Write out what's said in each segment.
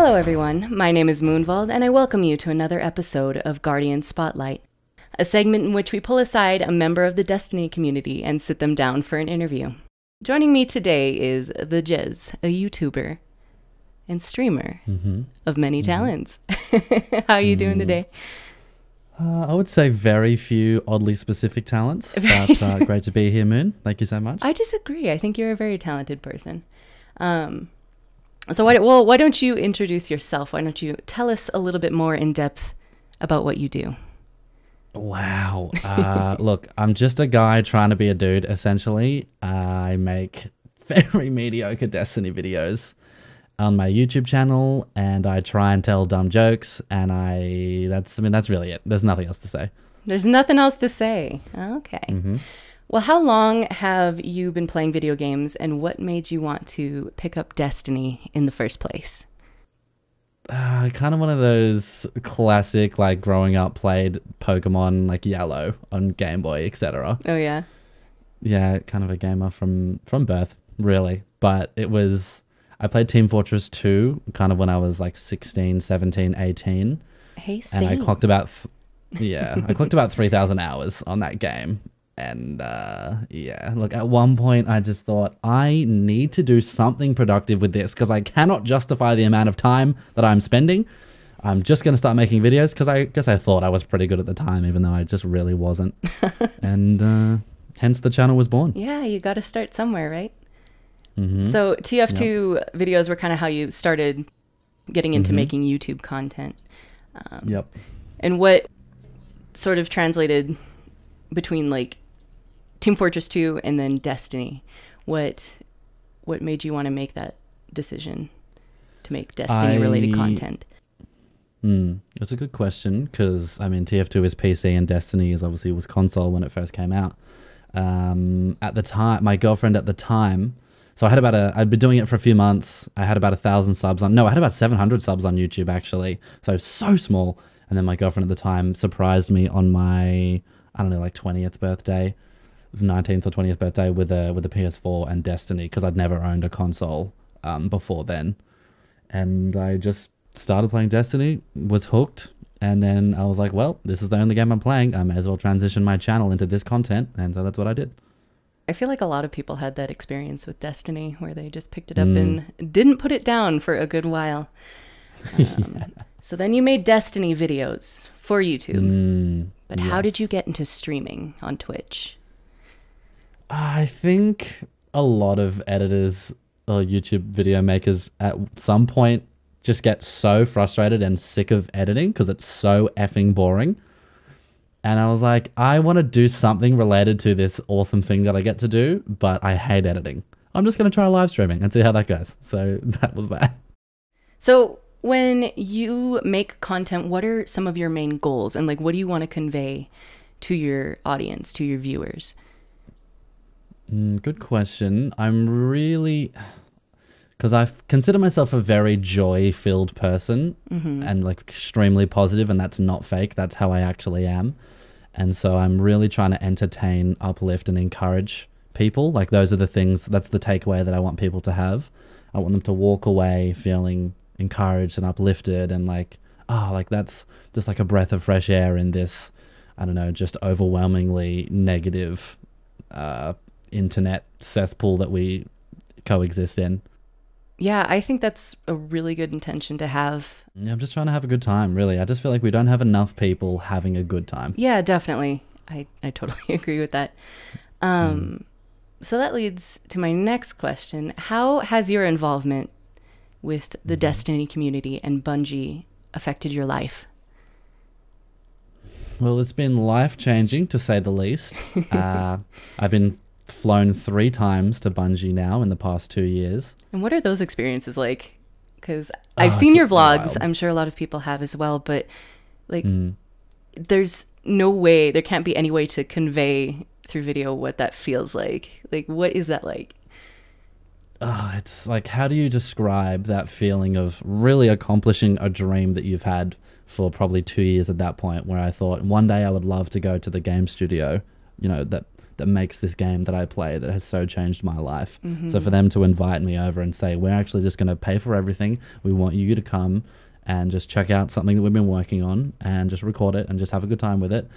Hello everyone, my name is Moonvald and I welcome you to another episode of Guardian Spotlight, a segment in which we pull aside a member of the Destiny community and sit them down for an interview. Joining me today is Th3Jez, a YouTuber and streamer of many talents. How are you doing today? I would say very few oddly specific talents, but great to be here, Moon. Thank you so much. I disagree. I think you're a very talented person. So why don't you introduce yourself? Why don't you tell us a little bit more in depth about what you do? Wow. Look, I'm just a guy trying to be a dude, essentially. I make very mediocre Destiny videos on my YouTube channel, and I try and tell dumb jokes, and that's really it. There's nothing else to say. There's nothing else to say. Okay. Well, how long have you been playing video games, and what made you want to pick up Destiny in the first place? Kind of one of those classic, like, growing up played Pokemon, like Yellow on Game Boy, etc. Oh, yeah? Yeah, kind of a gamer from birth, really. But I played Team Fortress 2 kind of when I was like 16, 17, 18. Hey, same. And I clocked about, I clocked about 3,000 hours on that game. And look, at one point I just thought I need to do something productive with this because I cannot justify the amount of time that I'm spending. I'm just going to start making videos because I guess I thought I was pretty good at the time, even though I just really wasn't. And hence the channel was born. Yeah, you got to start somewhere, right? So TF2 videos were kind of how you started getting into making YouTube content. And what sort of translated between like Team Fortress 2 and then Destiny? What made you want to make that decision to make Destiny-related content? That's a good question because, I mean, TF2 is PC and Destiny was console when it first came out. At the time, my girlfriend at the time, so I'd been doing it for a few months. I had about 1,000 subs I had about 700 subs on YouTube, actually. So small. And then my girlfriend at the time surprised me on my, 20th birthday, 19th or 20th birthday with a PS4 and Destiny because I'd never owned a console before then. And I just started playing Destiny, was hooked, and then I was like, well, this is the only game I'm playing. I may as well transition my channel into this content, and so that's what I did. I feel like a lot of people had that experience with Destiny where they just picked it up and didn't put it down for a good while. So then you made Destiny videos for YouTube. But how did you get into streaming on Twitch? I think a lot of editors or YouTube video makers at some point just get so frustrated and sick of editing because it's so effing boring. And I was like, I want to do something related to this awesome thing that I get to do, but I hate editing. I'm just going to try live streaming and see how that goes. So that was that. So when you make content, what are some of your main goals? And like, what do you want to convey to your audience, to your viewers? Good question. I'm really... because I consider myself a very joy-filled person and like extremely positive, and that's not fake. That's how I actually am. And so I'm really trying to entertain, uplift, and encourage people. Like those are the things, that's the takeaway that I want people to have. I want them to walk away feeling encouraged and uplifted and like, that's just like a breath of fresh air in this, just overwhelmingly negative internet cesspool that we coexist in. Yeah, I think that's a really good intention to have. Yeah, I'm just trying to have a good time, really. I just feel like we don't have enough people having a good time. Yeah, definitely. I totally agree with that. So that leads to my next question. How has your involvement with the Destiny community and Bungie affected your life? Well, it's been life-changing, to say the least. I've been flown 3 times to Bungie now in the past 2 years. And what are those experiences like? Because I've seen your vlogs. Wild. I'm sure a lot of people have as well, but like there's no way, there can't be any way to convey through video what that feels like. Like, what is that like? It's like, how do you describe that feeling of really accomplishing a dream that you've had for probably 2 years at that point, where I thought one day I would love to go to the game studio, that that makes this game that I play that has so changed my life. So for them to invite me over and say, we're actually just going to pay for everything. We want you to come and just check out something that we've been working on and just record it and just have a good time with it.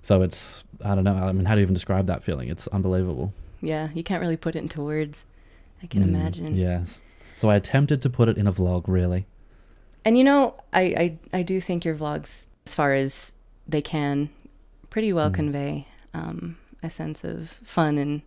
So it's, I don't know, I mean, how do you even describe that feeling? It's unbelievable. Yeah, you can't really put it into words. I can imagine. Yes. So I attempted to put it in a vlog, really. And you know, I do think your vlogs, as far as they can, pretty well convey a sense of fun and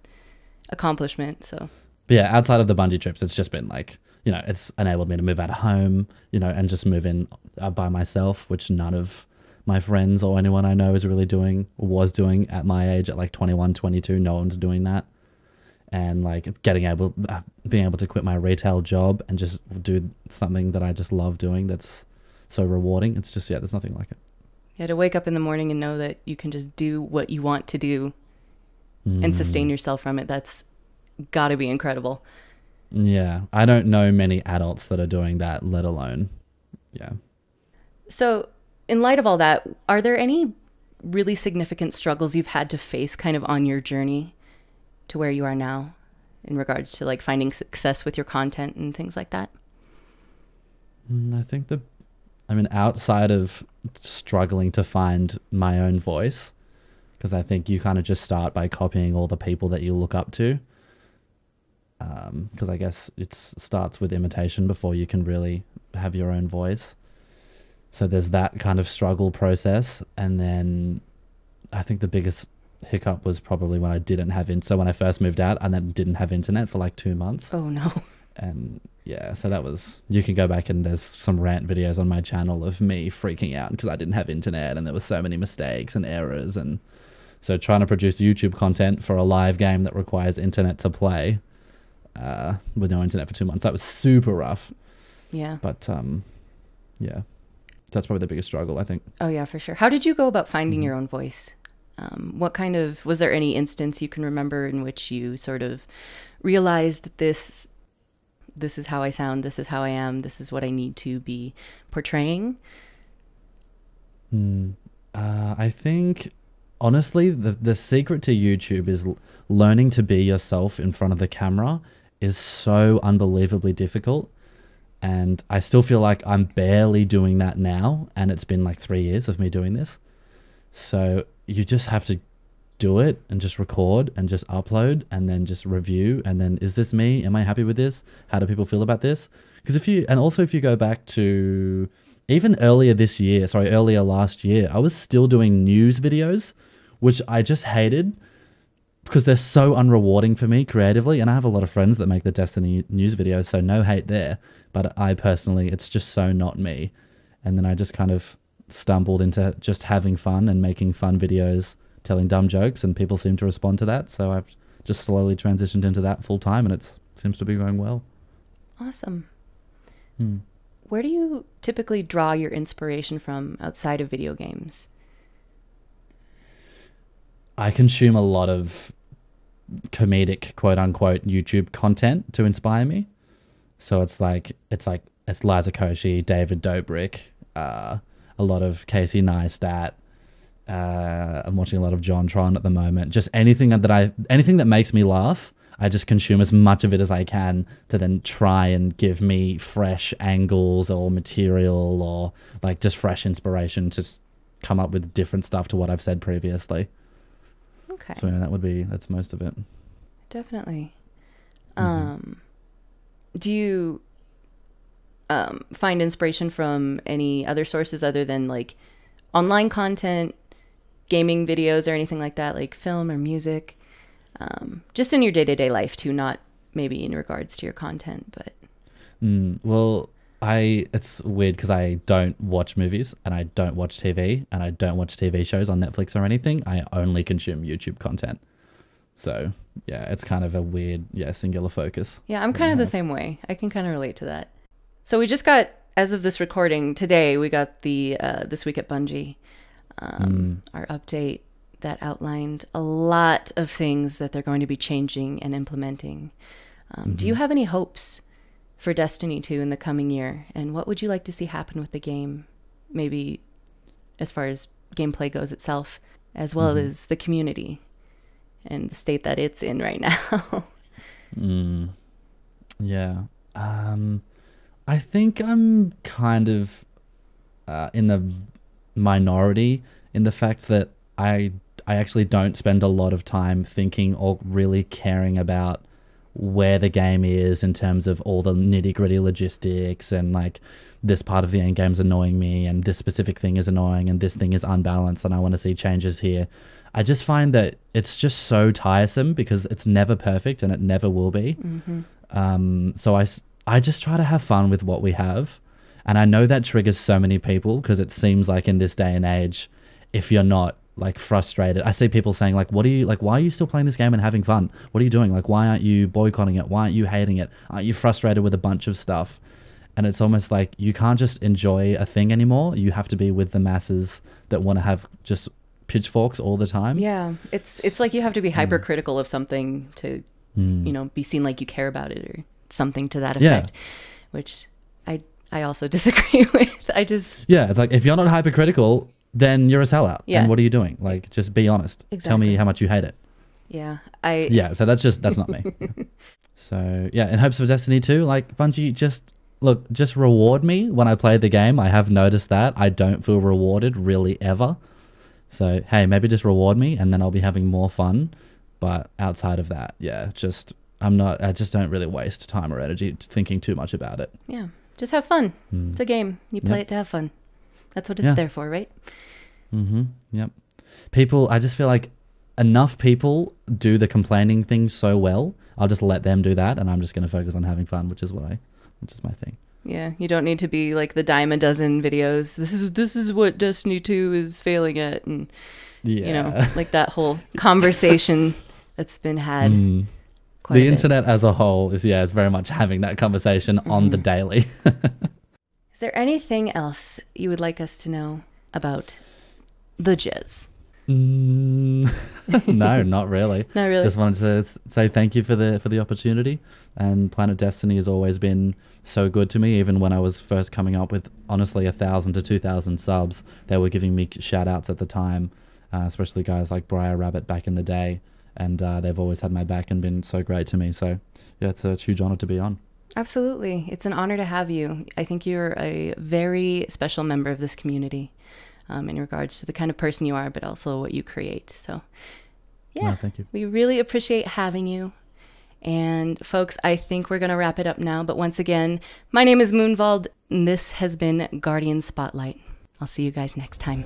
accomplishment. So, but yeah, outside of the Bungie trips, it's just been like, you know, it's enabled me to move out of home, you know, and just move in by myself, which none of my friends or anyone I know is really doing or was doing at my age at like 21, 22. No one's doing that. And like being able to quit my retail job and just do something that I just love doing that's so rewarding. It's just, yeah, there's nothing like it. Yeah, to wake up in the morning and know that you can just do what you want to do and sustain yourself from it, that's got to be incredible. Yeah, I don't know many adults that are doing that, let alone, yeah. So in light of all that, are there any really significant struggles you've had to face kind of on your journey to where you are now in regards to like finding success with your content and things like that? I think outside of struggling to find my own voice, because I think you kind of just start by copying all the people that you look up to. Because I guess it starts with imitation before you can really have your own voice. So there's that kind of struggle process. And then I think the biggest hiccup was probably when I didn't have so when I first moved out and then didn't have internet for like 2 months. Oh no. And yeah, so that was, you can go back and there's some rant videos on my channel of me freaking out because I didn't have internet and there were so many mistakes and errors. And so trying to produce YouTube content for a live game that requires internet to play with no internet for 2 months, that was super rough. Yeah. But yeah, that's probably the biggest struggle, I think. Oh yeah, for sure. How did you go about finding your own voice? Was there any instance you can remember in which you sort of realized this is how I sound, this is how I am, this is what I need to be portraying? I think, honestly, the secret to YouTube is learning to be yourself in front of the camera is so unbelievably difficult. And I still feel like I'm barely doing that now. And it's been like 3 years of me doing this. So you just have to do it and just record and just upload and then just review. And then, is this me? Am I happy with this? How do people feel about this? Because if you go back to even earlier last year, I was still doing news videos, which I just hated because they're so unrewarding for me creatively. And I have a lot of friends that make the Destiny news videos, so no hate there. But I personally, it's just so not me. And then I just kind of stumbled into just having fun and making fun videos, telling dumb jokes, and people seem to respond to that. So I've just slowly transitioned into that full time, and it seems to be going well. Awesome. Where do you typically draw your inspiration from outside of video games? I consume a lot of comedic, quote unquote, YouTube content to inspire me. So it's Liza Koshy, David Dobrik, a lot of Casey Neistat. I'm watching a lot of JonTron at the moment. Just anything that makes me laugh, I just consume as much of it as I can to then try and give me fresh angles or material or like just fresh inspiration to come up with different stuff to what I've said previously. Okay. So yeah, that's most of it. Definitely. Do you find inspiration from any other sources other than like online content, gaming videos, or anything like that, like film or music? Just in your day-to-day life too, not maybe in regards to your content, but... Well, it's weird because I don't watch movies and I don't watch TV and I don't watch TV shows on Netflix or anything. I only consume YouTube content. So yeah, it's kind of a weird, singular focus. Yeah, I'm kind of the same way. I can kind of relate to that. So we just got, as of this recording today, we got the This Week at Bungie, our update that outlined a lot of things that they're going to be changing and implementing. Do you have any hopes for Destiny 2 in the coming year? And what would you like to see happen with the game? Maybe as far as gameplay goes itself, as well as the community and the state that it's in right now. Yeah. I think I'm kind of in the minority in the fact that I actually don't spend a lot of time thinking or really caring about where the game is in terms of all the nitty-gritty logistics and like this part of the end game's annoying me and this specific thing is annoying and this thing is unbalanced and I want to see changes here. I just find that it's just so tiresome because it's never perfect and it never will be. So I just try to have fun with what we have. And I know that triggers so many people because it seems like in this day and age, if you're not like frustrated, I see people saying like, why are you still playing this game and having fun? What are you doing? Like, why aren't you boycotting it? Why aren't you hating it? Aren't you frustrated with a bunch of stuff? And it's almost like you can't just enjoy a thing anymore. You have to be with the masses that want to have just pitchforks all the time. Yeah. It's like you have to be hypercritical of something to, you know, be seen like you care about it or something to that effect, which I also disagree with. Yeah, it's like if you're not hypercritical, then you're a sellout. Yeah. And what are you doing? Like, just be honest. Exactly. Tell me how much you hate it. Yeah. So that's not me. So yeah, in hopes of Destiny 2, like Bungie, just reward me when I play the game. I have noticed that I don't feel rewarded really ever. So hey, maybe just reward me and then I'll be having more fun. But outside of that, I just don't really waste time or energy thinking too much about it. Yeah. Just have fun. It's a game. You play it to have fun. That's what it's there for, right? Yep. I just feel like enough people do the complaining thing so well. I'll just let them do that, and I'm just going to focus on having fun, which is my thing. Yeah, you don't need to be like the dime a dozen videos. This is what Destiny 2 is failing at, and you know, like that whole conversation that's been had. The internet as a whole is it's very much having that conversation on the daily. Is there anything else you would like us to know about Th3Jez? No, not really. Not really. Just wanted to say thank you for the opportunity. And Planet Destiny has always been so good to me. Even when I was first coming up with honestly 1,000 to 2,000 subs, they were giving me shout outs at the time, especially guys like Briar Rabbit back in the day. And they've always had my back and been so great to me. So yeah, it's a huge honor to be on. Absolutely. It's an honor to have you. I think you're a very special member of this community in regards to the kind of person you are, but also what you create. So yeah, thank you. We really appreciate having you. And folks, I think we're going to wrap it up now. But once again, my name is Moonvald, and this has been Guardian Spotlight. I'll see you guys next time.